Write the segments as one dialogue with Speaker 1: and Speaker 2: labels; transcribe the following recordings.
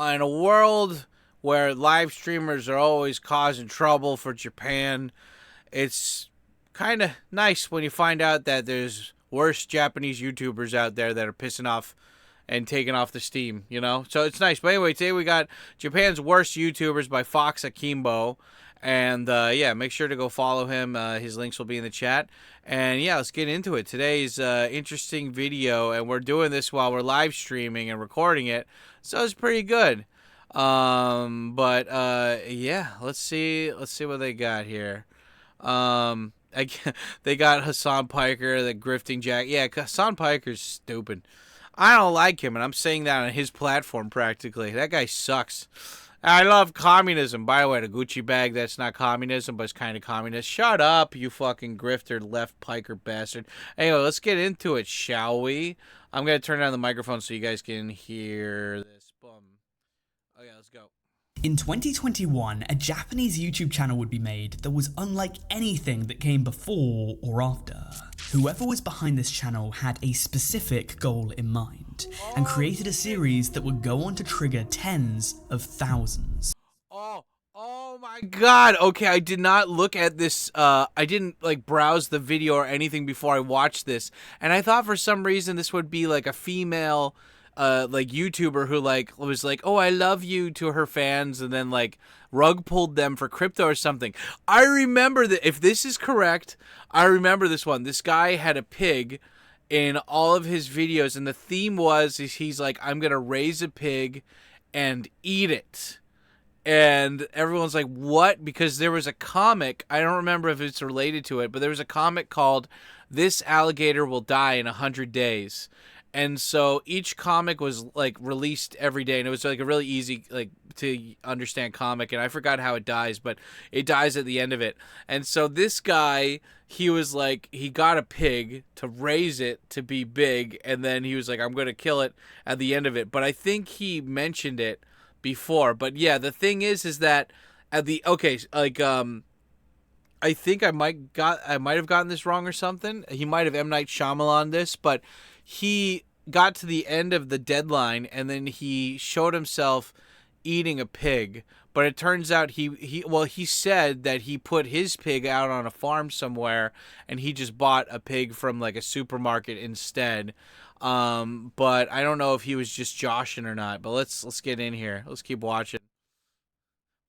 Speaker 1: in a world where live streamers are always causing trouble for Japan, it's kind of nice when you find out that there's worse Japanese YouTubers out there that are pissing off and taking off the steam, you know? So it's nice. But anyway, today we got Japan's Worst YouTubers by Foxx Akimbo. And yeah, make sure to go follow him. His links will be in the chat. And yeah, let's get into it. Today's interesting video, and we're doing this while we're live streaming and recording it, so it's pretty good. But yeah, let's see what they got here. They got Hassan Piker, the grifting jack. Yeah, Hassan Piker's stupid. I don't like him, and I'm saying that on his platform practically. That guy sucks. I love communism. By the way, the Gucci bag, that's not communism, but it's kind of communist. Shut up, you fucking grifter, left piker bastard. Anyway, let's get into it, shall we? I'm going to turn down the microphone so you guys can hear this. Boom. Okay, let's go.
Speaker 2: In 2021, a Japanese YouTube channel would be made that was unlike anything that came before or after. Whoever was behind this channel had a specific goal in mind, and created a series that would go on to trigger tens of thousands.
Speaker 1: Oh my god. Okay, I did not look at this. I didn't like browse the video or anything before I watched this, and I thought for some reason this would be like a female like YouTuber who like was like, oh, I love you to her fans, and then like rug pulled them for crypto or something. I remember that. If this is correct, I remember this one. This guy had a pig in all of his videos, and the theme was he's like, I'm gonna raise a pig and eat it. And everyone's like, what? Because there was a comic, I don't remember if it's related to it, but there was a comic called This Alligator Will Die in 100 Days. And so each comic was like released every day, and it was like a really easy like to understand comic, and I forgot how it dies, but it dies at the end of it. And so this guy, he was like, he got a pig to raise it to be big, and then he was like, I'm going to kill it at the end of it. But I think he mentioned it before. But yeah, the thing is that at the I think I might have gotten this wrong or something. He might have M. Night Shyamalan this, but he got to the end of the deadline, and then he showed himself eating a pig. But it turns out he said that he put his pig out on a farm somewhere, and he just bought a pig from like a supermarket instead. But I don't know if he was just joshing or not. But let's get in here. Let's keep watching.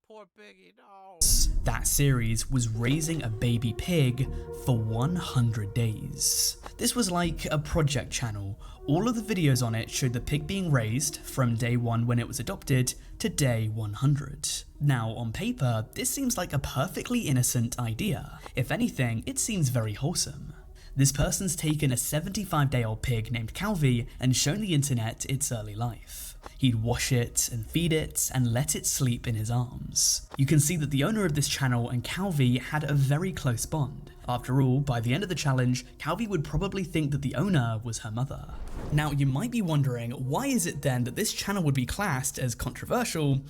Speaker 1: Poor piggy, no.
Speaker 2: That series was raising a baby pig for 100 days. This was like a project channel. All of the videos on it showed the pig being raised from day 1 when it was adopted to day 100. Now, on paper, this seems like a perfectly innocent idea. If anything, it seems very wholesome. This person's taken a 75-day-old pig named Calvi and shown the internet its early life. He'd wash it and feed it and let it sleep in his arms. You can see that the owner of this channel and Calvi had a very close bond. After all, by the end of the challenge, Calvi would probably think that the owner was her mother. Now, you might be wondering, why is it then that this channel would be classed as controversial?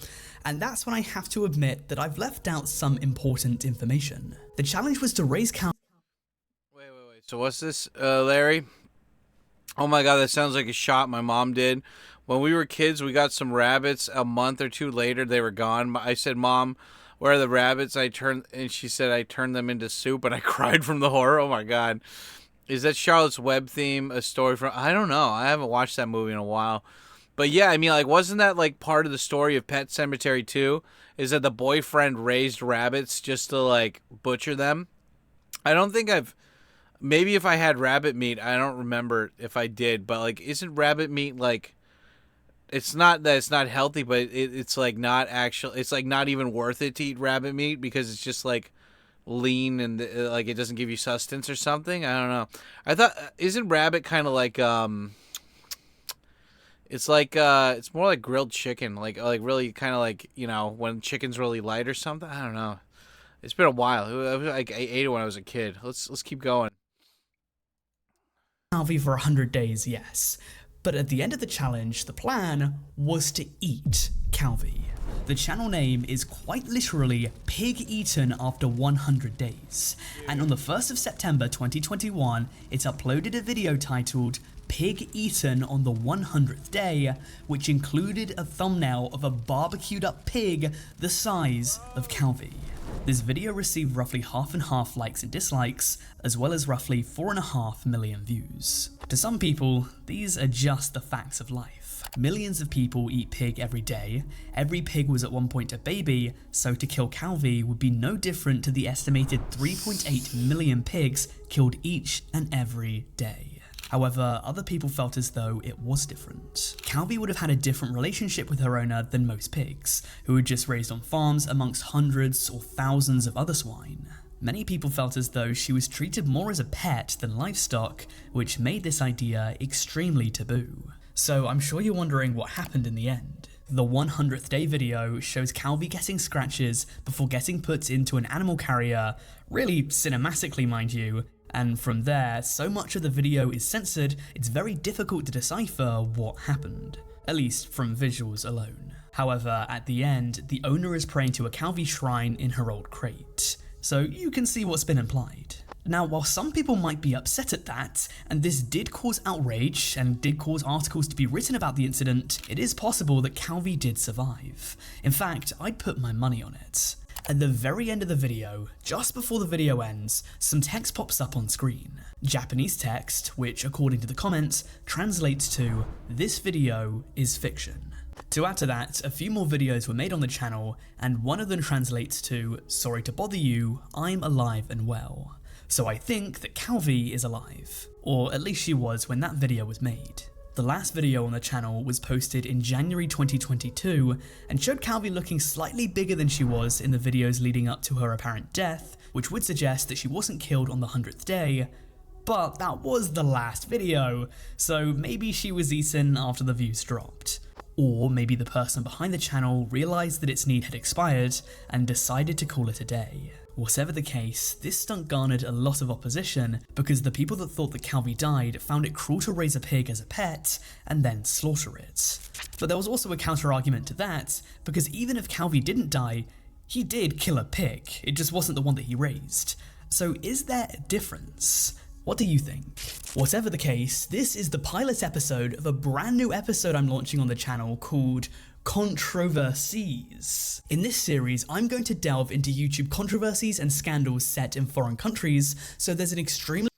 Speaker 2: And that's when I have to admit that I've left out some important information. The challenge was to raise Calvi.
Speaker 1: Wait. So what's this, Larry? Oh my god, that sounds like a shot my mom did. When we were kids, we got some rabbits. A month or two later, they were gone. I said, Mom, where are the rabbits? And she said, I turned them into soup, and I cried from the horror. Oh my god. Is that Charlotte's Web theme a story from... I don't know. I haven't watched that movie in a while. But yeah, I mean, like, wasn't that like part of the story of Pet Sematary 2? Is that the boyfriend raised rabbits just to like butcher them? I don't think I've... Maybe if I had rabbit meat, I don't remember if I did. But like, isn't rabbit meat like... It's not that it's not healthy, but it's like not actual. It's like not even worth it to eat rabbit meat because it's just like lean and like it doesn't give you sustenance or something. I don't know. I thought isn't rabbit kind of like it's like it's more like grilled chicken, like really kind of like, you know, when chicken's really light or something. I don't know. It's been a while. I ate it when I was a kid. Let's keep going.
Speaker 2: Calvi for 100 days, yes. But at the end of the challenge, the plan was to eat Calvi. The channel name is quite literally Pig Eaten After 100 Days, and on the 1st of September 2021, it uploaded a video titled pig eaten on the 100th day, which included a thumbnail of a barbecued up pig the size of Calvi. This video received roughly half and half likes and dislikes, as well as roughly 4.5 million views. To some people, these are just the facts of life. Millions of people eat pig every day. Every pig was at one point a baby, so to kill Calvi would be no different to the estimated 3.8 million pigs killed each and every day. However, other people felt as though it was different. Calvi would have had a different relationship with her owner than most pigs, who were just raised on farms amongst hundreds or thousands of other swine. Many people felt as though she was treated more as a pet than livestock, which made this idea extremely taboo. So I'm sure you're wondering what happened in the end. The 100th day video shows Calvi getting scratches before getting put into an animal carrier, really cinematically mind you, and from there, so much of the video is censored, it's very difficult to decipher what happened, at least from visuals alone. However, at the end, the owner is praying to a Calvi shrine in her old crate, so you can see what's been implied. Now, while some people might be upset at that, and this did cause outrage and did cause articles to be written about the incident, it is possible that Calvi did survive. In fact, I'd put my money on it. At the very end of the video, just before the video ends, some text pops up on screen. Japanese text, which according to the comments, translates to, "This video is fiction." To add to that, a few more videos were made on the channel, and one of them translates to, "Sorry to bother you, I'm alive and well." So I think that Calvi is alive, or at least she was when that video was made. The last video on the channel was posted in January 2022 and showed Calvi looking slightly bigger than she was in the videos leading up to her apparent death, which would suggest that she wasn't killed on the 100th day, but that was the last video, so maybe she was eaten after the views dropped. Or maybe the person behind the channel realised that its need had expired and decided to call it a day. Whatever the case, this stunt garnered a lot of opposition because the people that thought that Calvi died found it cruel to raise a pig as a pet and then slaughter it. But there was also a counter argument to that, because even if Calvi didn't die, he did kill a pig, it just wasn't the one that he raised. So is there a difference? What do you think? Whatever the case, this is the pilot episode of a brand new episode I'm launching on the channel called Controversies. In this series, I'm going to delve into YouTube controversies and scandals set in foreign countries, so there's an extremely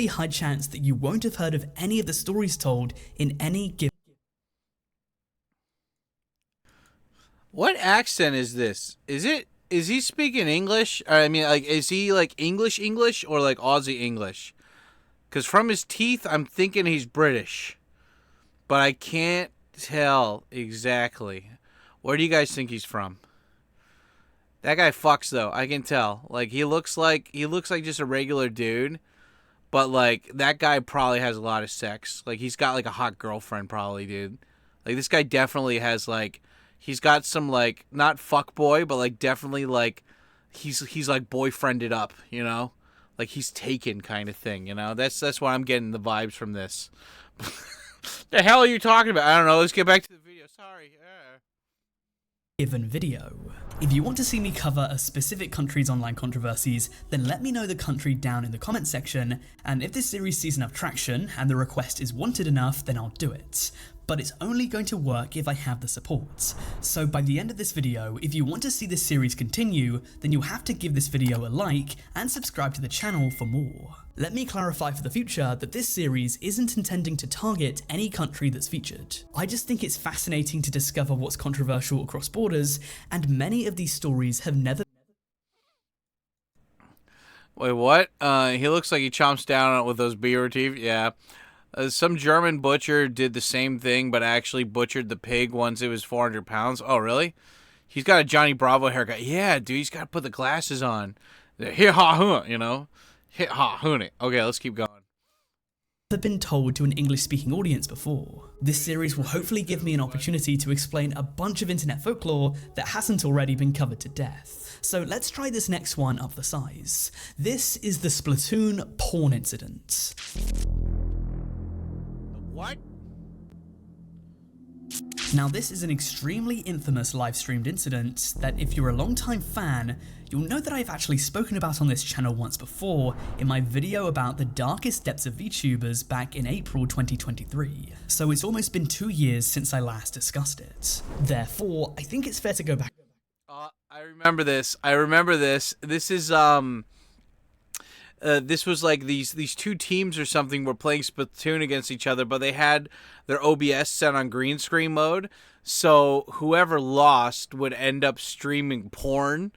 Speaker 2: high chance that you won't have heard of any of the stories told in any given.
Speaker 1: What accent is this? Is he speaking English? I mean, like, is he like English or like Aussie English? Because from his teeth, I'm thinking he's British, but I can't tell exactly. Where do you guys think he's from? That guy fucks though. I can tell. Like he looks like just a regular dude, but like that guy probably has a lot of sex. Like he's got like a hot girlfriend probably, dude. Like this guy definitely has like he's got some like not fuck boy, but like definitely like he's like boyfriended up, you know? Like he's taken kind of thing, you know? That's why I'm getting the vibes from this. The hell are you talking about? I don't know. Let's get back to the video. Sorry.
Speaker 2: Given video. If you want to see me cover a specific country's online controversies, then let me know the country down in the comment section, and if this series sees enough traction and the request is wanted enough, then I'll do it. But it's only going to work if I have the support. So by the end of this video, if you want to see this series continue, then you'll have to give this video a like and subscribe to the channel for more. Let me clarify for the future that this series isn't intending to target any country that's featured. I just think it's fascinating to discover what's controversial across borders, and many of these stories have never.
Speaker 1: Wait, what? He looks like he chomps down on it with those beaver teeth. Yeah. Some German butcher did the same thing, but actually butchered the pig once it was 400 pounds. Oh, really? He's got a Johnny Bravo haircut. Yeah, dude, he's got to put the glasses on. You know? Okay, let's keep going.
Speaker 2: I've been told to an English-speaking audience before. This series will hopefully give me an opportunity to explain a bunch of internet folklore that hasn't already been covered to death. So let's try this next one up the size. This is the Splatoon porn incident.
Speaker 1: What?
Speaker 2: Now this is an extremely infamous live-streamed incident that if you're a long-time fan, you'll know that I've actually spoken about on this channel once before in my video about the darkest depths of VTubers back in April 2023. So it's almost been 2 years since I last discussed it. Therefore, I think it's fair to go back.
Speaker 1: I remember this. This is this was like these two teams or something were playing Splatoon against each other, but they had their OBS set on green screen mode, so whoever lost would end up streaming porn,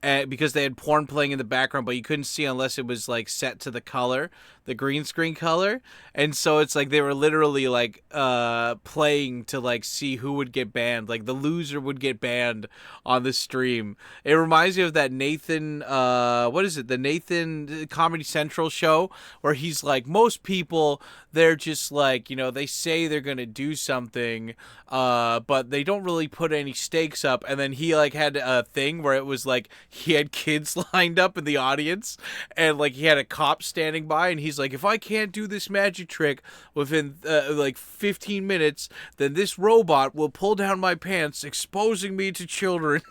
Speaker 1: because they had porn playing in the background, but you couldn't see unless it was like set to the color, the green screen color. And so it's like they were literally like playing to like see who would get banned. Like the loser would get banned on the stream. It reminds me of that Nathan what is it, the Nathan Comedy Central show, where he's like, most people, they're just like, you know, they say they're gonna do something, but they don't really put any stakes up. And then he like had a thing where it was like he had kids lined up in the audience, and like he had a cop standing by, and he's like, if I can't do this magic trick within like 15 minutes, then this robot will pull down my pants, exposing me to children.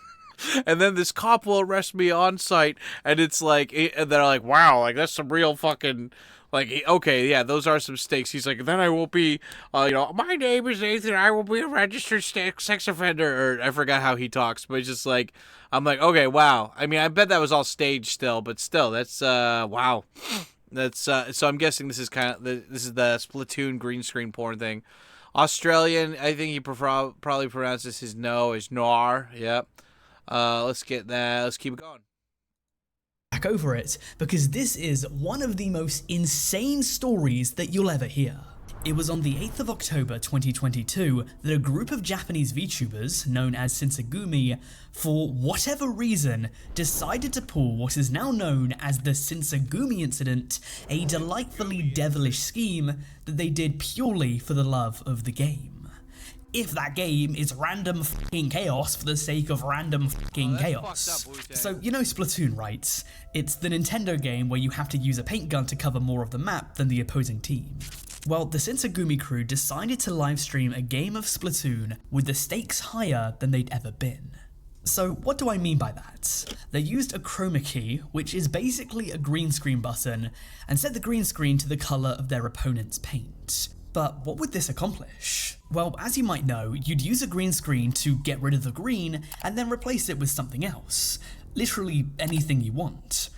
Speaker 1: And then this cop will arrest me on site. And it's like, and they're like, wow, like that's some real fucking, like, okay, yeah, those are some stakes. He's like, then I will be, you know, my name is Nathan, I will be a registered sex offender, or I forgot how he talks, but it's just like, I'm like, okay, wow. I mean, I bet that was all staged still, but still, that's, wow. That's, so I'm guessing this is kind of, this is the Splatoon green screen porn thing. Australian, I think he probably pronounces his no as noir, yep. Let's get that, let's keep it going.
Speaker 2: Back over it, because this is one of the most insane stories that you'll ever hear. It was on the 8th of October 2022 that a group of Japanese VTubers, known as Shinsengumi, for whatever reason, decided to pull what is now known as the Shinsengumi incident, a delightfully devilish scheme that they did purely for the love of the game. If that game is random fucking chaos for the sake of random fucking chaos. So you know Splatoon, right? It's the Nintendo game where you have to use a paint gun to cover more of the map than the opposing team. Well, the Shinsengumi crew decided to livestream a game of Splatoon with the stakes higher than they'd ever been. So what do I mean by that? They used a chroma key, which is basically a green screen button, and set the green screen to the colour of their opponent's paint. But what would this accomplish? Well, as you might know, you'd use a green screen to get rid of the green and then replace it with something else. Literally anything you want.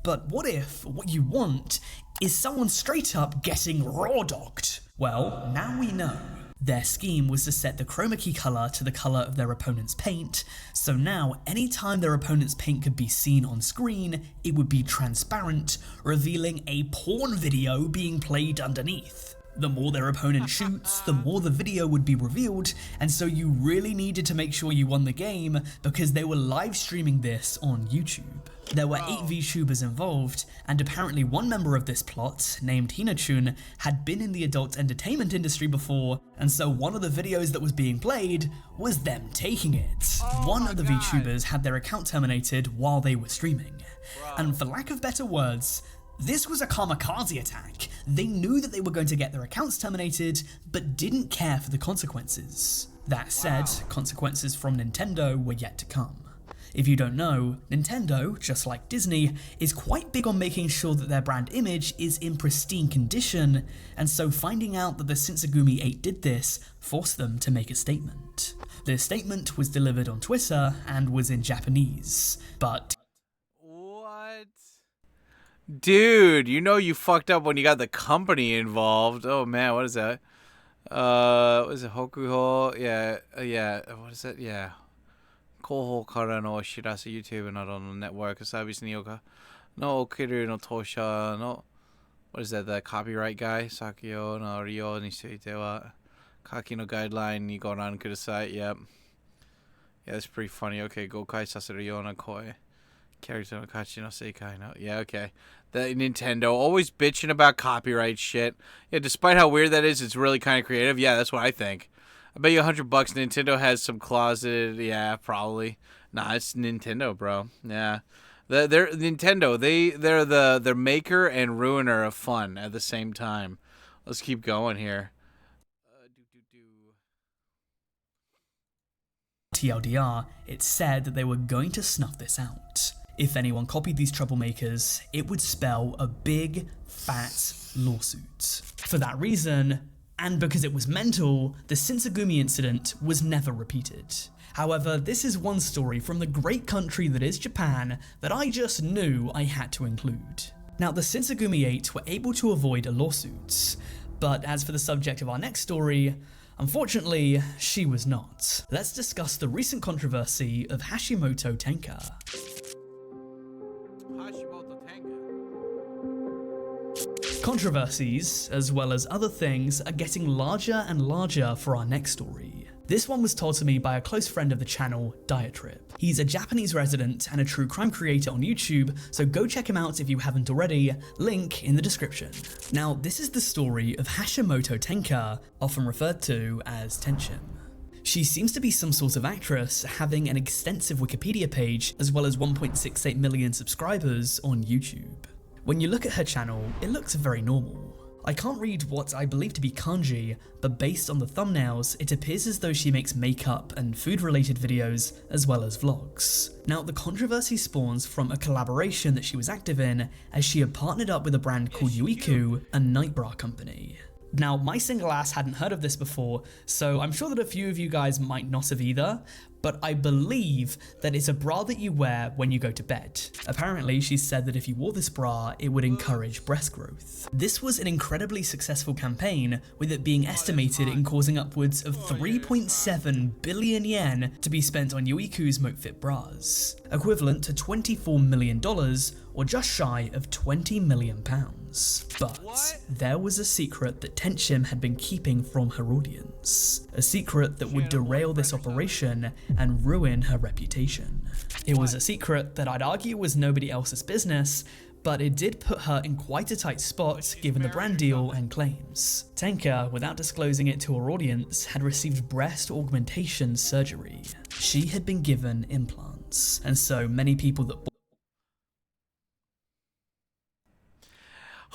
Speaker 2: But what if what you want is someone straight up getting raw dogged? Well, now we know. Their scheme was to set the chroma key colour to the colour of their opponent's paint, so now anytime their opponent's paint could be seen on screen, it would be transparent, revealing a porn video being played underneath. The more their opponent shoots, the more the video would be revealed, and so you really needed to make sure you won the game because they were live streaming this on YouTube. There were 8 VTubers involved, and apparently one member of this plot, named Hinachun, had been in the adult entertainment industry before, and so one of the videos that was being played was them taking it. One of the VTubers had their account terminated while they were streaming, and for lack of better words, this was a kamikaze attack. They knew that they were going to get their accounts terminated, but didn't care for the consequences. That said, consequences from Nintendo were yet to come. If you don't know, Nintendo, just like Disney, is quite big on making sure that their brand image is in pristine condition, and so finding out that the Shinsengumi 8 did this forced them to make a statement. The statement was delivered on Twitter and was in Japanese, but
Speaker 1: dude, you know you fucked up when you got the company involved. Oh man, what is that? What is it? Hokuho? Yeah, what is that? Yeah. 広報からのお知らせ YouTube などのネットワークサービスによかの起きるの当社の what is that, the copyright guy? 作用の利用については下記のガイドラインにご覧ください. Yep. Yeah, that's pretty funny. Okay, 誤解させるような声 character no kachi no seikai no. Yeah, okay. The Nintendo always bitching about copyright shit. Yeah, despite how weird that is, it's really kind of creative. Yeah, that's what I think. I bet you $100 Nintendo has some closeted. Yeah, probably. Nah, it's Nintendo, bro. Yeah, they're Nintendo. They're the maker and ruiner of fun at the same time. Let's keep going here.
Speaker 2: TLDR, it said that they were going to snuff this out. If anyone copied these troublemakers, it would spell a big, fat lawsuit. For that reason, and because it was mental, the Shinsengumi incident was never repeated. However, this is one story from the great country that is Japan that I just knew I had to include. Now, the Shinsengumi 8 were able to avoid a lawsuit, but as for the subject of our next story, unfortunately, she was not. Let's discuss the recent controversy of Hashimoto Tenka. Controversies, as well as other things, are getting larger and larger for our next story. This one was told to me by a close friend of the channel, Diatrip. He's a Japanese resident and a true crime creator on YouTube, so go check him out if you haven't already, link in the description. Now, this is the story of Hashimoto Tenka, often referred to as Tenchim. She seems to be some sort of actress, having an extensive Wikipedia page, as well as 1.68 million subscribers on YouTube. When you look at her channel, it looks very normal. I can't read what I believe to be kanji, but based on the thumbnails, it appears as though she makes makeup and food-related videos, as well as vlogs. Now, the controversy spawns from a collaboration that she was active in, as she had partnered up with a brand called Yuiku, a night bra company. Now, my single ass hadn't heard of this before, so I'm sure that a few of you guys might not have either, but I believe that it's a bra that you wear when you go to bed. Apparently, she said that if you wore this bra, it would encourage breast growth. This was an incredibly successful campaign, with it being estimated in causing upwards of 3.7 billion yen to be spent on Yuiku's MoteFit bras, equivalent to $24 million, or just shy of £20 million. But there was a secret that Tenchim had been keeping from her audience. A secret that would derail this operation and ruin her reputation. It was a secret that I'd argue was nobody else's business, but it did put her in quite a tight spot given the brand deal and claims. Tenka, without disclosing it to her audience, had received breast augmentation surgery. She had been given implants, and so many people that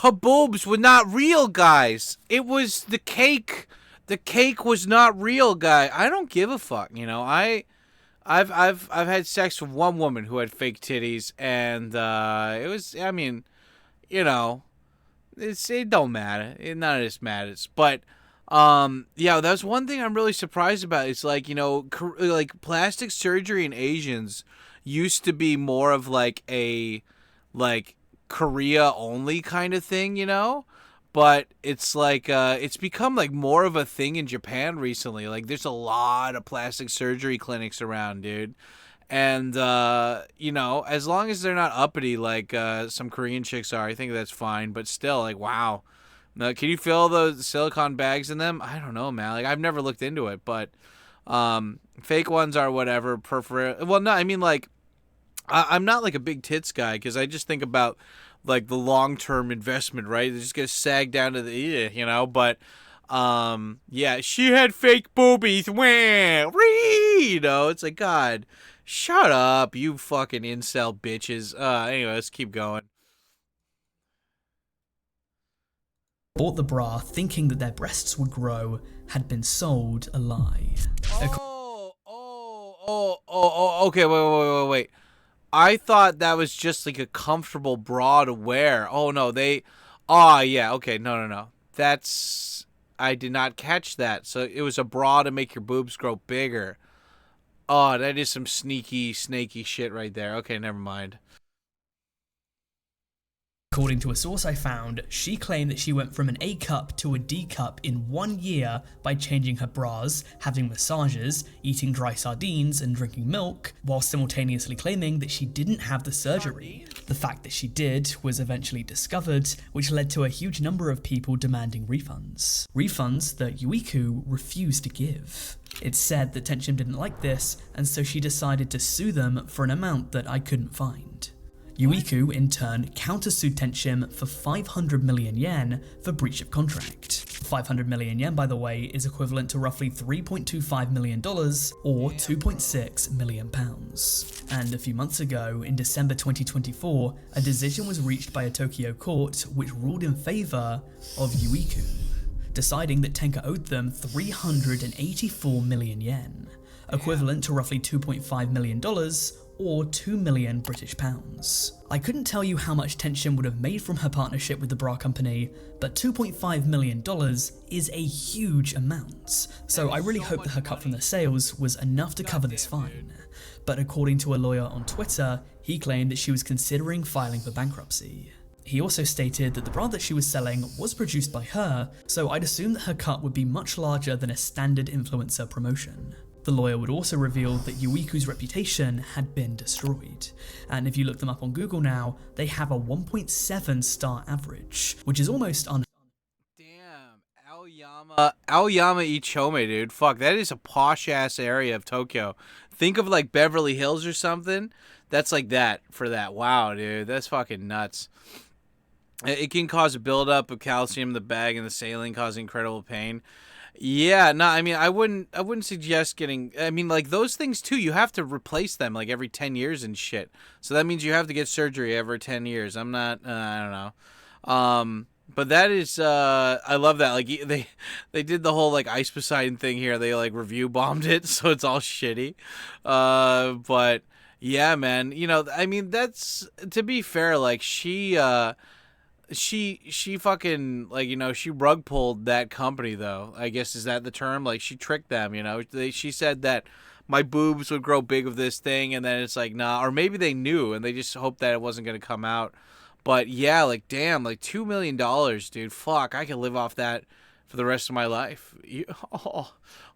Speaker 1: her boobs were not real, guys. It was the cake. The cake was not real, guy. I don't give a fuck. You know, I've had sex with one woman who had fake titties, and it was. I mean, you know, it don't matter. None of this matters. But yeah, that's one thing I'm really surprised about. It's like, you know, like plastic surgery in Asians used to be more of like a Korea only kind of thing, you know, but it's like it's become like more of a thing in Japan recently. Like there's a lot of plastic surgery clinics around, dude, and you know, as long as they're not uppity like some Korean chicks are, I think that's fine. But still, like, wow, now, can you feel those silicone bags in them? I don't know, man. Like, I've never looked into it, but fake ones are whatever. Well, no, I mean, like, I'm not like a big tits guy, because I just think about like the long-term investment, right? They're just gonna sag down to the, you know. But yeah, she had fake boobies. Wah, you know, it's like, God, shut up, you fucking incel bitches. Anyway, let's keep going.
Speaker 2: bought the bra thinking that their breasts would grow had been sold a lie.
Speaker 1: Okay, wait. I thought that was just like a comfortable bra to wear. Oh no, yeah, okay, no. I did not catch that. So it was a bra to make your boobs grow bigger. Oh, that is some sneaky, snaky shit right there. Okay, never mind.
Speaker 2: According to a source I found, she claimed that she went from an A cup to a D cup in 1 year by changing her bras, having massages, eating dry sardines, and drinking milk, while simultaneously claiming that she didn't have the surgery. The fact that she did was eventually discovered, which led to a huge number of people demanding refunds. Refunds that Yuiku refused to give. It's said that Tenchim didn't like this, and so she decided to sue them for an amount that I couldn't find. Yuiku, in turn, countersued Tenchim for 500 million yen for breach of contract. 500 million yen, by the way, is equivalent to roughly $3.25 million or £2.6 million. And a few months ago, in December 2024, a decision was reached by a Tokyo court which ruled in favour of Yuiku, deciding that Tenka owed them 384 million yen, equivalent to roughly $2.5 million or 2 million British pounds. I couldn't tell you how much Tenchim would have made from her partnership with the bra company, but $2.5 million is a huge amount, so I really hope that her cut from the sales was enough to cover this fine. But according to a lawyer on Twitter, he claimed that she was considering filing for bankruptcy. He also stated that the bra that she was selling was produced by her, so I'd assume that her cut would be much larger than a standard influencer promotion. The lawyer would also reveal that Yuiku's reputation had been destroyed, and if you look them up on Google now, they have a 1.7 star average, which is almost unheard of.
Speaker 1: Damn, Aoyama Ichome, dude. Fuck, that is a posh-ass area of Tokyo. Think of like Beverly Hills or something. That's like that for that. Wow, dude, that's fucking nuts. It can cause a buildup of calcium in the bag and the saline, causing incredible pain. Yeah, no, I mean, I wouldn't suggest getting, I mean, like, those things, too, you have to replace them, like, every 10 years and shit. So that means you have to get surgery every 10 years. I'm not, I don't know. But that is, I love that. Like, they did the whole, like, Ice Poseidon thing here. They, like, review bombed it, so it's all shitty. But, yeah, man, you know, I mean, that's, to be fair, like, she fucking, like, you know, she rug pulled that company, though. I guess, is that the term? Like, she tricked them, you know. She said that my boobs would grow big with this thing, and then it's like, nah. Or maybe they knew, and they just hoped that it wasn't going to come out. But, yeah, like, damn, like, $2 million, dude. Fuck, I could live off that for the rest of my life. Oh,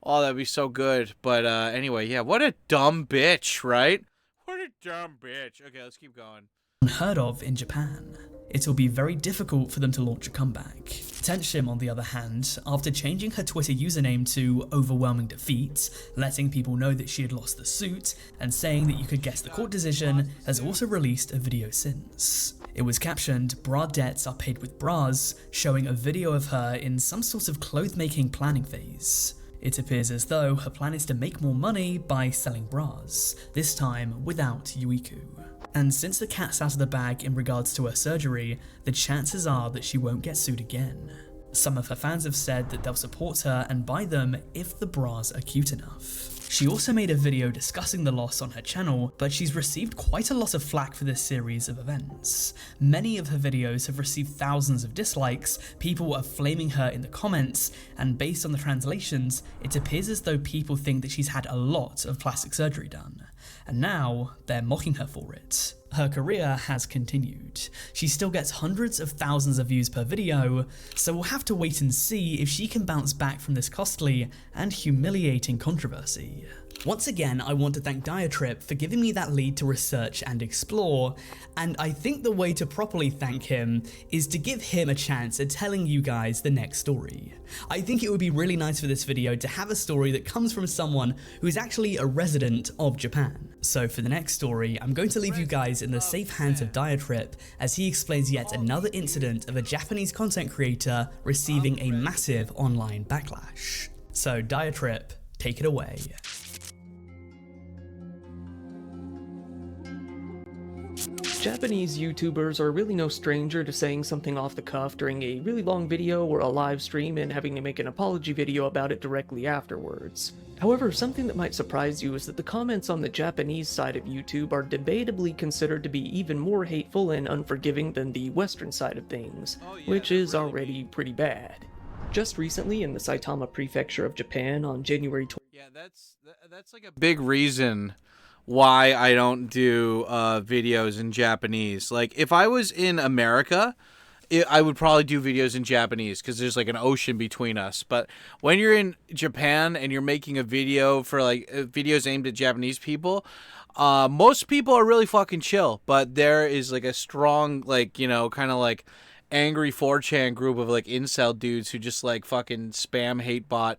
Speaker 1: that'd be so good. But, anyway, yeah, what a dumb bitch, right? What a dumb bitch. Okay, let's keep going.
Speaker 2: Unheard of in Japan. It'll be very difficult for them to launch a comeback. Tenchim, on the other hand, after changing her Twitter username to Overwhelming Defeat, letting people know that she had lost the suit, and saying that you could guess the court decision, has also released a video since. It was captioned, "Bra debts are paid with bras," showing a video of her in some sort of clothes-making planning phase. It appears as though her plan is to make more money by selling bras, this time without Yuiku. And since the cat's out of the bag in regards to her surgery, the chances are that she won't get sued again. Some of her fans have said that they'll support her and buy them if the bras are cute enough. She also made a video discussing the loss on her channel, but she's received quite a lot of flack for this series of events. Many of her videos have received thousands of dislikes, people are flaming her in the comments, and based on the translations, it appears as though people think that she's had a lot of plastic surgery done. And now, they're mocking her for it. Her career has continued. She still gets hundreds of thousands of views per video, so we'll have to wait and see if she can bounce back from this costly and humiliating controversy. Once again, I want to thank Diatrip for giving me that lead to research and explore, and I think the way to properly thank him is to give him a chance at telling you guys the next story. I think it would be really nice for this video to have a story that comes from someone who is actually a resident of Japan. So for the next story, I'm going to leave you guys in the safe hands of Diatrip as he explains yet another incident of a Japanese content creator receiving a massive online backlash. So Diatrip, take it away.
Speaker 3: Japanese YouTubers are really no stranger to saying something off the cuff during a really long video or a live stream and having to make an apology video about it directly afterwards. However, something that might surprise you is that the comments on the Japanese side of YouTube are debatably considered to be even more hateful and unforgiving than the Western side of things, which is already pretty bad. Just recently in the Saitama Prefecture of Japan on January 20th.
Speaker 1: Yeah, that's like a big reason why I don't do videos in Japanese. Like, if I was in America, I would probably do videos in Japanese because there's like an ocean between us. But when you're in Japan and you're making a video for like videos aimed at Japanese people, most people are really fucking chill. But there is like a strong, like, you know, kind of like angry 4chan group of like incel dudes who just like fucking spam hate bot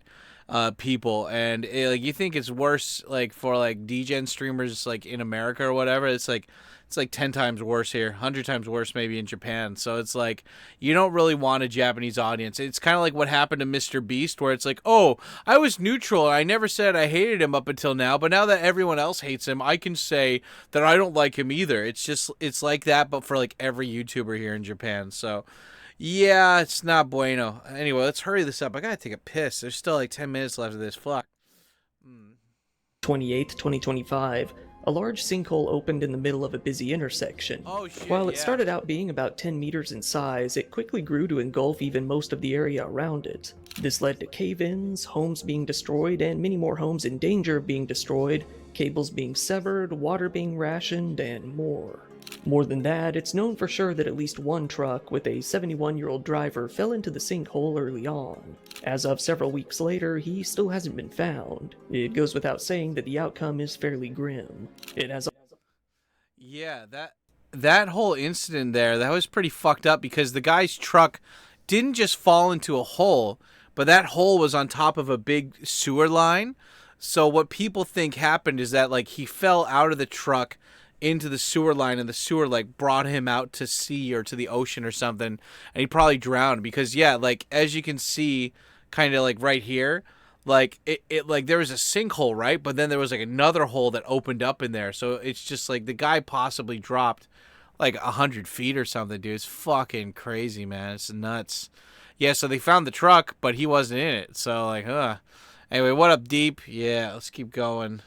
Speaker 1: people, and like, you think it's worse like for like degen streamers like in America or whatever. It's like 10 times worse here, 100 times worse maybe in Japan. So it's like, you don't really want a Japanese audience. It's kind of like what happened to Mr. Beast, where it's like, oh, I was neutral, I never said I hated him up until now, but now that everyone else hates him, I can say that I don't like him either. It's like that, but for like every YouTuber here in Japan. So yeah, it's not bueno. Anyway, let's hurry this up. I gotta take a piss. There's still like 10 minutes left of this. Fuck.
Speaker 3: 28th, 2025, a large sinkhole opened in the middle of a busy intersection.
Speaker 1: Oh shit,
Speaker 3: While it
Speaker 1: yeah.
Speaker 3: started out being about 10 meters in size, it quickly grew to engulf even most of the area around it. This led to cave-ins, homes being destroyed, and many more homes in danger of being destroyed, cables being severed, water being rationed, and more. More than that, it's known for sure that at least one truck with a 71-year-old driver fell into the sinkhole early on. As of several weeks later, he still hasn't been found. It goes without saying that the outcome is fairly grim. It has
Speaker 1: Yeah, that whole incident there, that was pretty fucked up because the guy's truck didn't just fall into a hole, but that hole was on top of a big sewer line. So what people think happened is that like he fell out of the truck into the sewer line and the sewer like brought him out to sea or to the ocean or something, and he probably drowned because yeah, like as you can see kind of like right here, like it like there was a sinkhole, right? But then there was like another hole that opened up in there. So it's just like the guy possibly dropped like 100 feet or something, dude. It's fucking crazy, man. It's nuts. Yeah, so they found the truck, but he wasn't in it. So like, Anyway, what up, Deep? Yeah, let's keep going.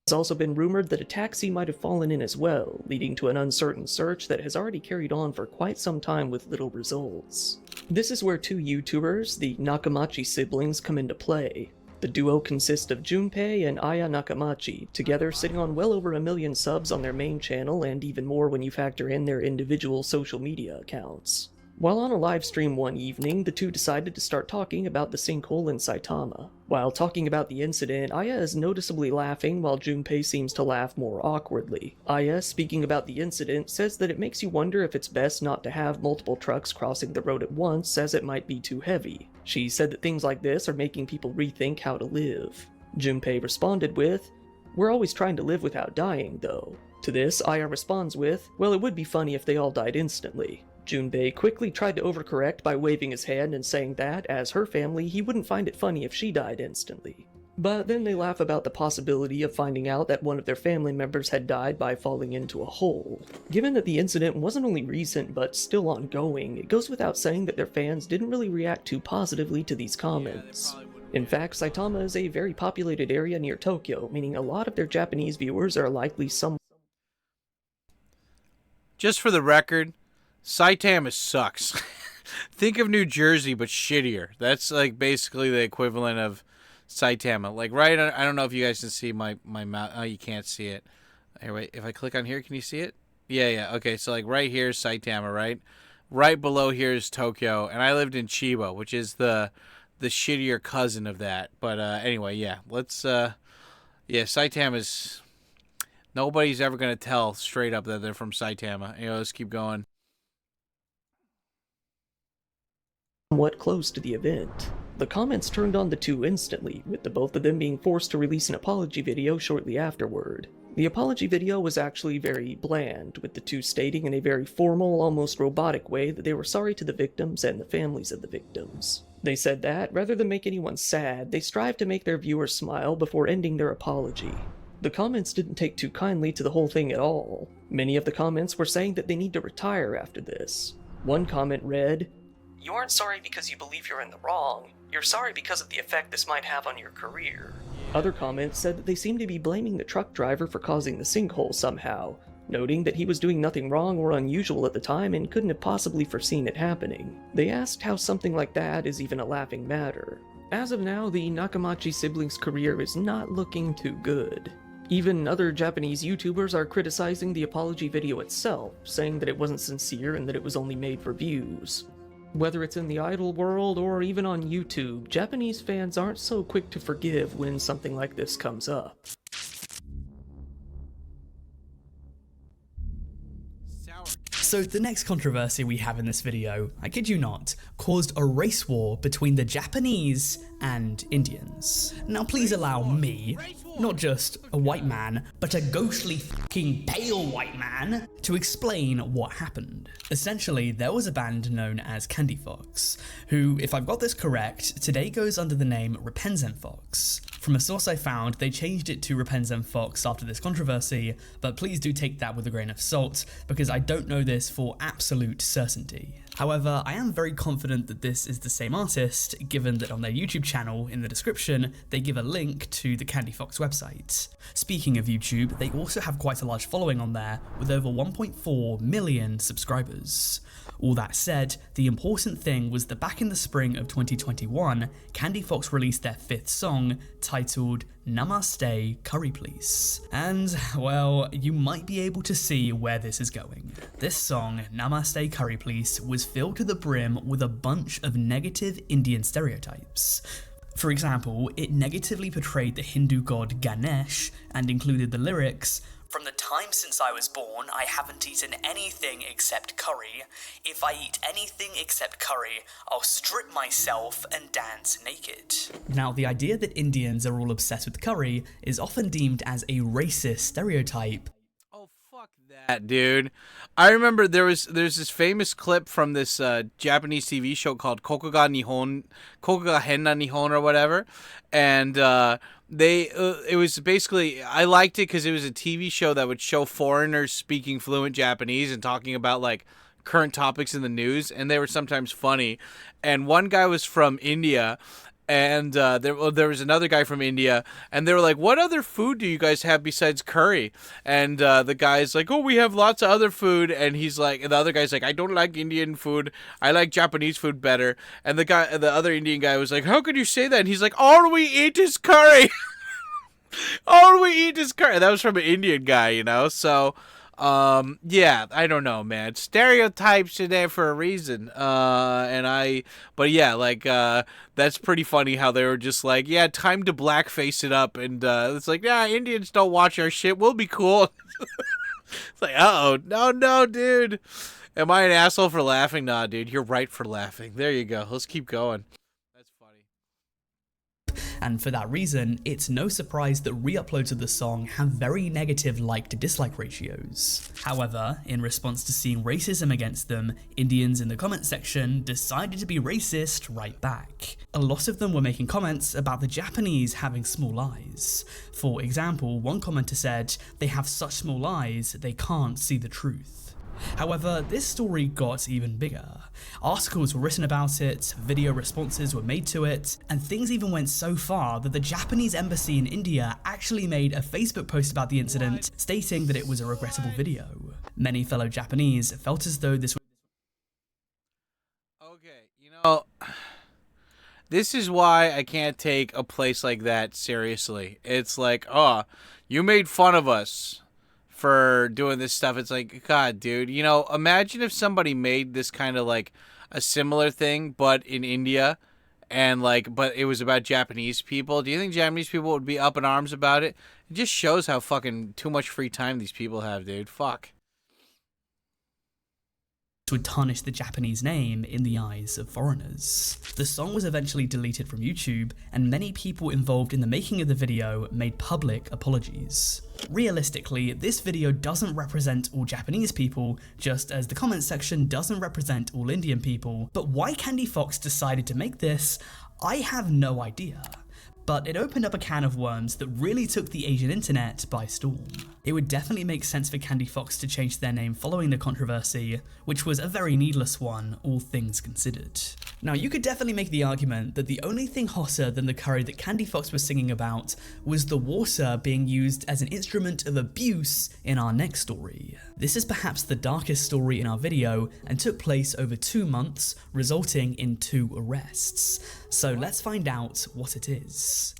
Speaker 3: It's also been rumored that a taxi might have fallen in as well, leading to an uncertain search that has already carried on for quite some time with little results. This is where two YouTubers, the Nakamachi siblings, come into play. The duo consists of Junpei and Aya Nakamachi, together sitting on well over 1 million subs on their main channel and even more when you factor in their individual social media accounts. While on a live stream one evening, the two decided to start talking about the sinkhole in Saitama. While talking about the incident, Aya is noticeably laughing while Junpei seems to laugh more awkwardly. Aya, speaking about the incident, says that it makes you wonder if it's best not to have multiple trucks crossing the road at once as it might be too heavy. She said that things like this are making people rethink how to live. Junpei responded with, "We're always trying to live without dying, though." To this, Aya responds with, "Well, it would be funny if they all died instantly." Junpei quickly tried to overcorrect by waving his hand and saying that, as her family, he wouldn't find it funny if she died instantly. But then they laugh about the possibility of finding out that one of their family members had died by falling into a hole. Given that the incident wasn't only recent but still ongoing, it goes without saying that their fans didn't really react too positively to these comments. In fact, Saitama is a very populated area near Tokyo, meaning a lot of their Japanese viewers are likely some.
Speaker 1: Just for the record, Saitama sucks. Think of New Jersey, but shittier. That's like basically the equivalent of Saitama. Like right, I don't know if you guys can see my mouth. Oh, you can't see it. Here, wait. If I click on here, can you see it? Yeah. Okay, so like right here is Saitama, right? Right below here is Tokyo, and I lived in Chiba, which is the shittier cousin of that. But anyway, yeah. Let's Saitama's. Nobody's ever gonna tell straight up that they're from Saitama. Let's keep going.
Speaker 3: Somewhat close to the event. The comments turned on the two instantly, with the both of them being forced to release an apology video shortly afterward. The apology video was actually very bland, with the two stating in a very formal, almost robotic way that they were sorry to the victims and the families of the victims. They said that, rather than make anyone sad, they strive to make their viewers smile before ending their apology. The comments didn't take too kindly to the whole thing at all. Many of the comments were saying that they need to retire after this. One comment read, "You aren't sorry because you believe you're in the wrong. You're sorry because of the effect this might have on your career." Other comments said that they seemed to be blaming the truck driver for causing the sinkhole somehow, noting that he was doing nothing wrong or unusual at the time and couldn't have possibly foreseen it happening. They asked how something like that is even a laughing matter. As of now, the Nakamachi siblings' career is not looking too good. Even other Japanese YouTubers are criticizing the apology video itself, saying that it wasn't sincere and that it was only made for views. Whether it's in the idol world or even on YouTube, Japanese fans aren't so quick to forgive when something like this comes up.
Speaker 2: So the next controversy we have in this video, I kid you not, caused a race war between the Japanese and Indians. Now please allow me, not just a white man, but a ghostly fucking pale white man, to explain what happened. Essentially, there was a band known as Candy Fox, who, if I've got this correct, today goes under the name Rapunzel Fox. From a source I found, they changed it to Rapunzel Fox after this controversy, but please do take that with a grain of salt, because I don't know this for absolute certainty. However, I am very confident that this is the same artist, given that on their YouTube channel, in the description, they give a link to the Candy Foxx website. Speaking of YouTube, they also have quite a large following on there, with over 1.4 million subscribers. All that said, the important thing was that back in the spring of 2021, Candy Foxx released their 5th song, titled Namaste Curry Please. And, well, you might be able to see where this is going. This song, Namaste Curry Please, was filled to the brim with a bunch of negative Indian stereotypes. For example, it negatively portrayed the Hindu god Ganesh and included the lyrics, "From the time since I was born, I haven't eaten anything except curry. If I eat anything except curry, I'll strip myself and dance naked." Now, the idea that Indians are all obsessed with curry is often deemed as a racist stereotype.
Speaker 1: Oh, fuck that, dude. I remember there's this famous clip from this Japanese TV show called Kokoga Henna Nihon or whatever, and it was basically, I liked it because it was a TV show that would show foreigners speaking fluent Japanese and talking about like current topics in the news, and they were sometimes funny. And one guy was from India, and there was another guy from India, and they were like, "What other food do you guys have besides curry?" And the guy's like, "Oh, we have lots of other food." And he's like, and the other guy's like, "I don't like Indian food. I like Japanese food better." And the other Indian guy was like, "How could you say that?" And he's like, "All we eat is curry." All we eat is curry. That was from an Indian guy, you know. So, yeah, I don't know, man. Stereotypes are there for a reason. But yeah, like, that's pretty funny how they were just like, yeah, time to blackface it up. And, it's like, yeah, Indians don't watch our shit. We'll be cool. It's like, uh-oh. No, dude. Am I an asshole for laughing? Nah, dude, you're right for laughing. There you go. Let's keep going. That's funny.
Speaker 2: And for that reason, it's no surprise that re-uploads of the song have very negative like to dislike ratios. However, in response to seeing racism against them, Indians in the comment section decided to be racist right back. A lot of them were making comments about the Japanese having small eyes. For example, one commenter said, "They have such small eyes, they can't see the truth." However, this story got even bigger. Articles were written about it, video responses were made to it, and things even went so far that the Japanese embassy in India actually made a Facebook post about the incident, stating that it was a regrettable video. Many fellow Japanese felt as though this was...
Speaker 1: Okay, you know, this is why I can't take a place like that seriously. It's like, oh, you made fun of us for doing this stuff. It's like, God, dude, you know, imagine if somebody made this kind of like a similar thing, but in India, and like, but it was about Japanese people. Do you think Japanese people would be up in arms about it? It just shows how fucking too much free time these people have, dude. Fuck.
Speaker 2: would tarnish the Japanese name in the eyes of foreigners. The song was eventually deleted from YouTube, and many people involved in the making of the video made public apologies. Realistically, this video doesn't represent all Japanese people, just as the comment section doesn't represent all Indian people, but why Candy Foxx decided to make this, I have no idea. But it opened up a can of worms that really took the Asian internet by storm. It would definitely make sense for Candy Foxx to change their name following the controversy, which was a very needless one, all things considered. Now, you could definitely make the argument that the only thing hotter than the curry that Candy Foxx was singing about was the water being used as an instrument of abuse in our next story. This is perhaps the darkest story in our video and took place over 2 months, resulting in 2 arrests. So let's find out what it is.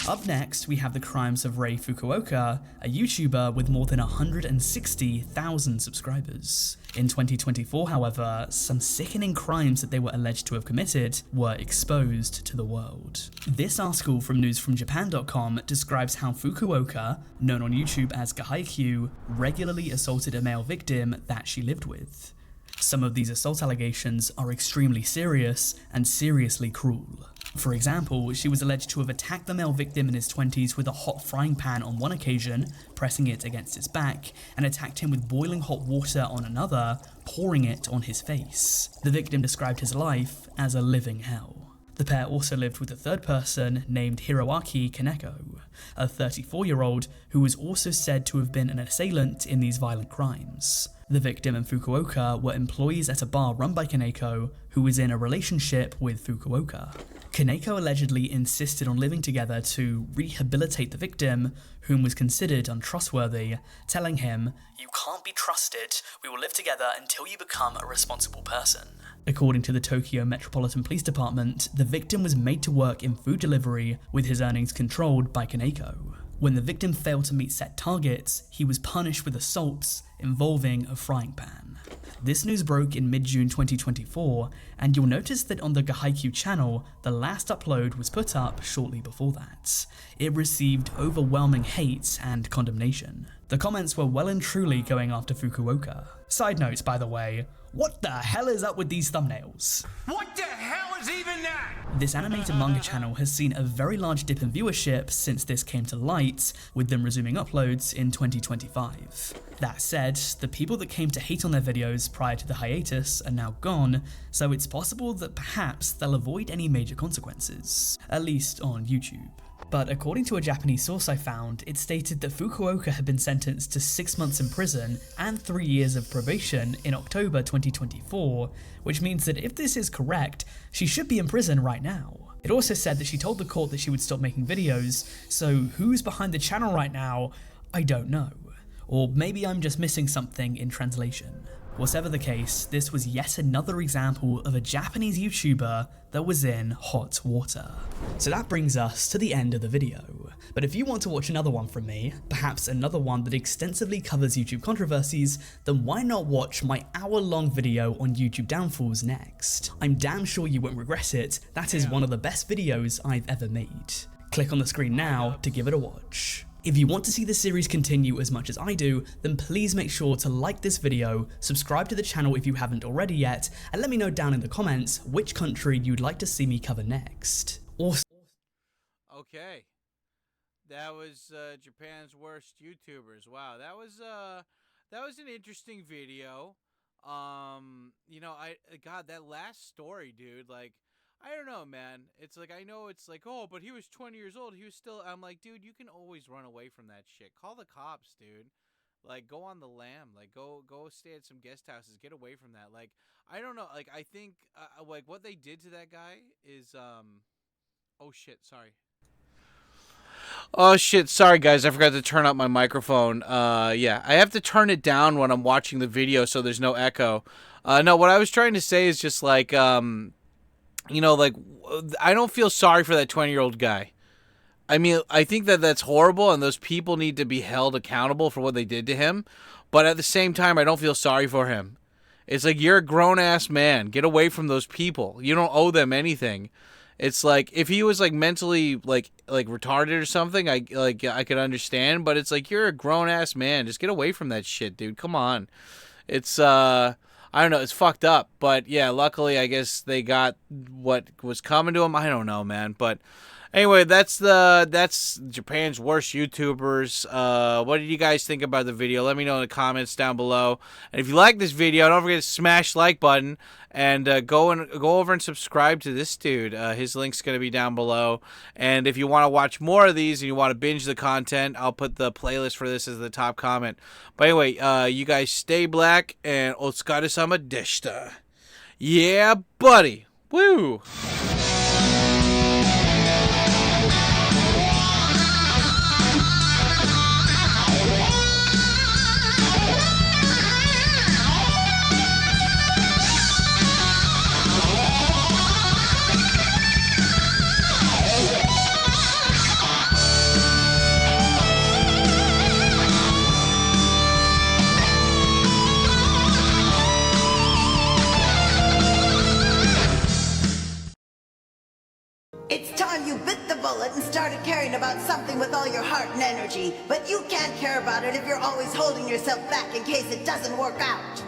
Speaker 2: Up next, we have the crimes of Rei Fukuoka, a YouTuber with more than 160,000 subscribers. In 2024, however, some sickening crimes that they were alleged to have committed were exposed to the world. This article from newsfromjapan.com describes how Fukuoka, known on YouTube as Gahaikyu, regularly assaulted a male victim that she lived with. Some of these assault allegations are extremely serious and seriously cruel. For example, she was alleged to have attacked the male victim in his 20s with a hot frying pan on one occasion, pressing it against his back, and attacked him with boiling hot water on another, pouring it on his face. The victim described his life as a living hell. The pair also lived with a third person named Hiroaki Kaneko, a 34-year-old who was also said to have been an assailant in these violent crimes. The victim and Fukuoka were employees at a bar run by Kaneko, who was in a relationship with Fukuoka. Kaneko allegedly insisted on living together to rehabilitate the victim, whom was considered untrustworthy, telling him, "You can't be trusted, we will live together until you become a responsible person." According to the Tokyo Metropolitan Police Department, the victim was made to work in food delivery with his earnings controlled by Kaneko. When the victim failed to meet set targets, he was punished with assaults involving a frying pan. This news broke in mid-June 2024, and you'll notice that on the Gahaikyuu channel, the last upload was put up shortly before that. It received overwhelming hate and condemnation. The comments were well and truly going after Fukuoka. Side note, by the way, what the hell is up with these thumbnails?
Speaker 1: What the hell is even that?
Speaker 2: This animated manga channel has seen a very large dip in viewership since this came to light, with them resuming uploads in 2025. That said, the people that came to hate on their videos prior to the hiatus are now gone, so it's possible that perhaps they'll avoid any major consequences, at least on YouTube. But according to a Japanese source I found, it stated that Fukuoka had been sentenced to 6 months in prison and 3 years of probation in October 2024, which means that if this is correct, she should be in prison right now. It also said that she told the court that she would stop making videos, so who's behind the channel right now? I don't know. Or maybe I'm just missing something in translation. Whatever the case, this was yet another example of a Japanese YouTuber that was in hot water. So that brings us to the end of the video. But if you want to watch another one from me, perhaps another one that extensively covers YouTube controversies, then why not watch my hour-long video on YouTube downfalls next? I'm damn sure you won't regret it. That is one of the best videos I've ever made. Click on the screen now to give it a watch. If you want to see the series continue as much as I do, then please make sure to like this video, subscribe to the channel if you haven't already yet, and let me know down in the comments which country you'd like to see me cover next.
Speaker 1: Okay, that was Japan's worst YouTubers. Wow, that was an interesting video. You know, God, that last story, dude, like, I don't know, man. It's like, I know it's like, oh, but he was 20 years old. He was still, I'm like, dude, you can always run away from that shit. Call the cops, dude. Like, go on the lam. Like, go stay at some guest houses. Get away from that. Like, I don't know. Like, I think, like, what they did to that guy is, oh, shit, sorry. Oh, shit, sorry, guys. I forgot to turn up my microphone. Yeah, I have to turn it down when I'm watching the video so there's no echo. No, what I was trying to say is just, like, you know, like, I don't feel sorry for that 20-year-old guy. I mean, I think that that's horrible, and those people need to be held accountable for what they did to him. But at the same time, I don't feel sorry for him. It's like, you're a grown-ass man. Get away from those people. You don't owe them anything. It's like, if he was, like, mentally, like retarded or something, I could understand. But it's like, you're a grown-ass man. Just get away from that shit, dude. Come on. It's, I don't know, it's fucked up, but yeah, luckily I guess they got what was coming to them. I don't know, man, but anyway, that's Japan's worst YouTubers. What did you guys think about the video? Let me know in the comments down below. And if you like this video, don't forget to smash the like button and go over and subscribe to this dude. His link's gonna be down below. And if you want to watch more of these and you want to binge the content, I'll put the playlist for this as the top comment. But anyway, you guys stay black and otsukare-sama deshita. Yeah, buddy. Woo.
Speaker 4: You bit the bullet and started caring about something with all your heart and energy, but you can't care about it if you're always holding yourself back in case it doesn't work out.